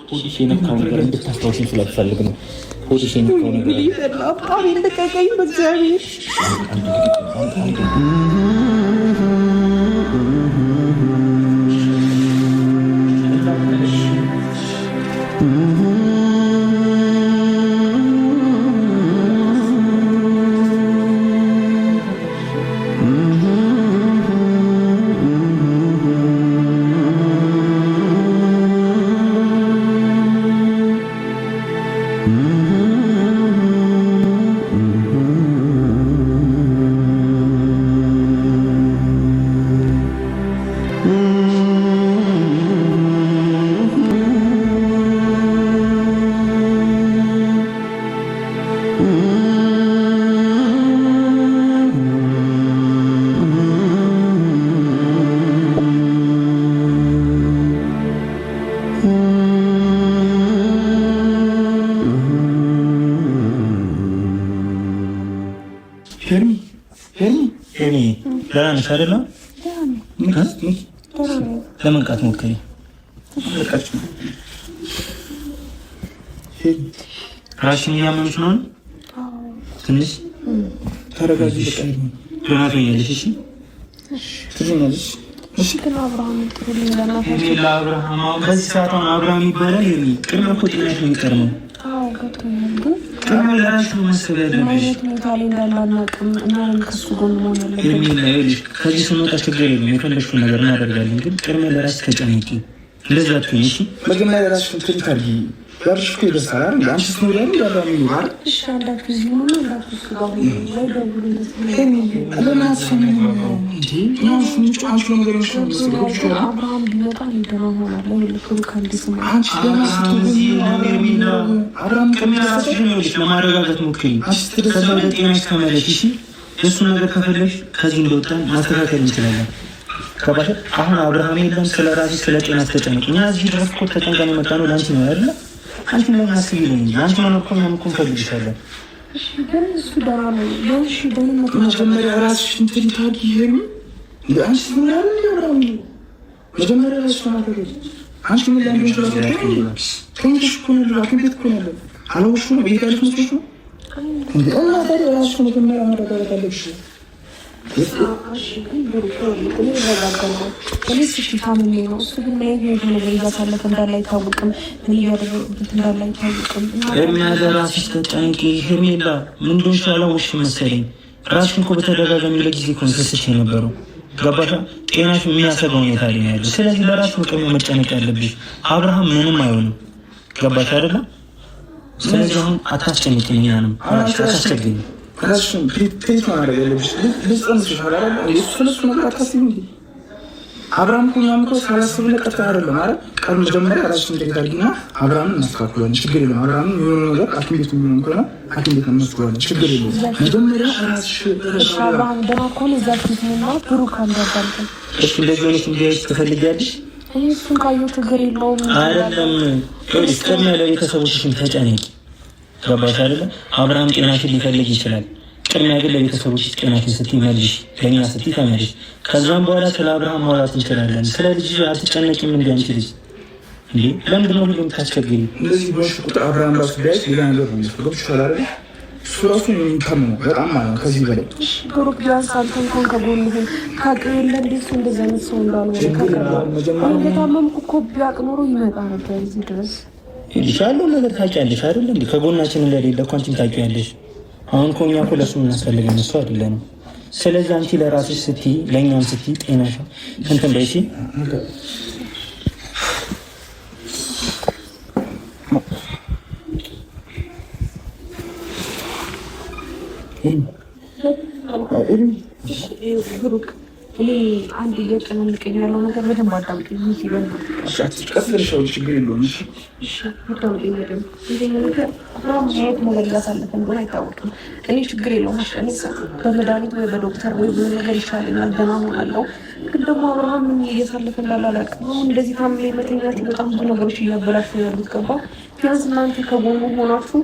ሆድሽ የነካው ነገር እንድታስታውሽኝ ስለምፈልግ ነው። ሆድሽ የነካው ነገር ደህና ነሽ አይደለም? ለመንቃት ሞክሪ። ራስሽን እያመመሽ ነው? ትንሽ ተረጋጊ። ደህና ትሆኛለሽ። እሺ ትሆኛለሽ። እሺ አብርሃም ጥሩልኝ ለአብርሃም በዚህ ሰዓት አብርሃም ይባላል። ቅድመ እኮ ጤናሽ ነው የሚቀርመው። ከዚህ ስንወጣ ችግር የለም፣ የፈለግሽውን ነገር እናደርጋለን። ግን ቅድሚያ ለራስሽ ተጨነቂ። እንደዛ ትሆኝ። እሺ መጀመሪያ ለራስሽን ትሪት አድርጊ። ያልሽ እኮ ይደርሳል አይደል? አንቺ ስትኖሪ ያለው ይኖራል። እሺ አንዳችሁ እዚህ ሆኖ አንዳችሁ ጋር ነው አብርሃም ቢመጣ ይደረሆናል። ለማረጋጋት ሞክሪ። ከዛ ወደ ጤናሽ ተመለሽ። እሺ እሱን ነገር ከፈለግሽ ከዚህ እንደወጣን ማስተካከል እንችላለን። ከባሽ አሁን አብርሃም የለም። ስለ ራስሽ ስለ ጤናሽ ተጨነቂ። እኛ እዚህ ድረስ እኮ ተጨንቀን የመጣ ነው ለአንቺ ነው አይደለ? አንቺ ምን አስቢልኝ እንጂ አንቺ ነው እኮ እኛም እኮ እንፈልግሻለን። እሺ ግን እሱ ደህና ነው። ለእሺ ደህንነት መጀመሪያ ራስሽን ትሪት አድርጊ። ይሄን ለአንቺ ምን ያደርጋል? መጀመሪያ ራስሽን አድርጊ። አንቺ ምን ላንቺ ተላቀቀ ከንሽ እኮ ነው ራስሽን ቤት እኮ ነው አላውሽ ነው ቤት መስሎሽ ነው እንዴ? እና ታዲያ ራስሽን መጀመሪያ ማረጋጋት አለብሽ። እሺ ግን ብሩክ ነው ይረጋጋል። ፖሊስ ታምሜ ነው እሱ ግን የሆነ ነገር እያሳለፈ እንዳለ አይታወቅም። ምን እያደረገበት እንዳለ አይታወቅም። ራስሽ ተጨንቂ። ሄርሜላ ምን እንደሆንሽ አላወቅሽም መሰለኝ። ራስሽን እኮ በተደጋጋሚ ለጊዜ እኮ ስትስች የነበረው ገባሽ? ጤናሽ የሚያሰጋ ሁኔታ ላይ ነው ያለው። ስለዚህ ለራስሽ ቅድሚያ መጨነቅ ያለብሽ። አብርሃም ምንም አይሆንም። ገባሽ አይደለም? ስለዚህ አሁን አታስጨንቂኝ። እኛንም አታስቸግሪኝ። ራስሽን ፕሪት ማድረግ ያለብሽ ልጽንስሽ ይሻላል። ስለሱ ነገር አታስቢ እንዴ? አብርሃም እኮ እኛም እኮ ሳላስብ ለቀጥ አይደለም አይደል? ቀን መጀመሪያ ራስሽን ትሪት አድርጊና አብርሃምን እናስተካክሏለን። ችግር የለም። አብርሃም የሆነ ነገር ሐኪም ቤት የሚሆን ከሆነ ሐኪም ቤት እናስተካክሏለን። ችግር የለም። መጀመሪያ ራስሽ አብርሃም ደህና ከሆነ እዛ ፊት ነው ብሩክ አንዳንድ እሺ እንደዚህ ሆነሽ እንዲያይሽ ትፈልጊያለሽ? እሱን ካየሁ ችግር የለውም አይደለም። ቅድሚያ ለቤተሰቦችሽም ተጨነቂ። ገባሽ አይደለም? አብርሃም ጤናሽን ሊፈልግ ይችላል። ቅድሚያ ግን ለቤተሰቦችሽ ጤናሽን ስትይ መልሽ፣ ለእኛ ስትይ ተመልሽ። ከዛም በኋላ ስለ አብርሃም ማውራት እንችላለን። ስለ ልጅ አትጨነቂም እንዴ አንቺ ልጅ እንዴ? ለምንድን ነው ሁሉ የምታስቸግሪኝ? እንደዚህ በሽ ቁጥር አብርሃም ራሱ ቢያይሽ ሌላ ነገር ነው የሚፈልገው። ይችላል አይደል? እሱ ራሱ የሚታመነው በጣም ማለት ነው። ከዚህ በላይ ብሩክ ቢያንስ አንተ እንኳን ከጎንህ ታውቂው የለ እንዴ እሱ እንደዚህ አይነት ሰው እንዳልሆነ ከታመምኩ እኮ ቢያውቅ ኖሮ ይመጣ ነበር እዚህ ድረስ። ያለው ነገር ታውቂያለሽ አይደል እንዴ? ከጎናችን እንደሌለ እኮ አንቺም ታውቂያለሽ። አሁን እኮ እኛ እኮ ለእሱ የምናስፈልገን እሱ አይደለንም። ስለዚህ አንቺ ለራስሽ ስትይ ለእኛም ስትይ ጤናሽ እንትን በይ። እሺ ብሩክ እኔ አንድ እየጨነቀኝ ያለው ነገር በደንብ አዳምጪኝ። ሲበል ቀስልሻው ችግር የለውም። እሺ አዳምጪኝ በደንብ። እንደዚህ ነገር አብርሃም የት ነገር እያሳለፈ እንደሆነ አይታወቅም። እኔ ችግር የለውም አሸንሳ በመድኃኒት ወይ በዶክተር ወይ ብዙ ነገር ይሻለኛል፣ ደህና እሆናለሁ። ግን ደግሞ አብርሃም ምን እያሳለፈ እንዳለ አላውቅም። አሁን እንደዚህ ታምሜ መተኛት በጣም ብዙ ነገሮች እያበላሹ ያሉት ገባ። ቢያንስ እናንተ ከጎኑ ሆናችሁ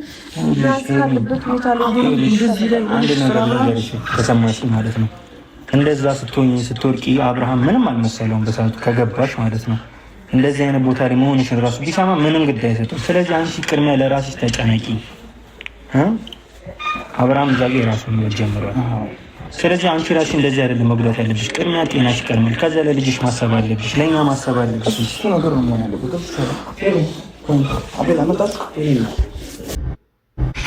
ቢያንስ ካለበት ቦታ ላይ እንደዚህ ላይ ተሰማሽ ማለት ነው። እንደዛ ስትሆኝ ስትወርቂ አብርሃም ምንም አልመሰለውም በሰዓቱ ከገባሽ ማለት ነው። እንደዚህ አይነት ቦታ ላይ መሆንሽን ራሱ ቢሰማ ምንም ግድ አይሰጠው። ስለዚህ አንቺ ቅድሚያ ለራስሽ ተጨነቂ። አብርሃም እዛ ጋር የራሱን ህይወት ጀምሯል። ስለዚህ አንቺ ራስሽ እንደዚህ አይደለም መጉዳት ያለብሽ። ቅድሚያ ጤናሽ ይቀድማል። ከዛ ለልጅሽ ማሰብ አለብሽ፣ ለእኛ ማሰብ አለብሽ። እሱ ነገር ነው ያለበት።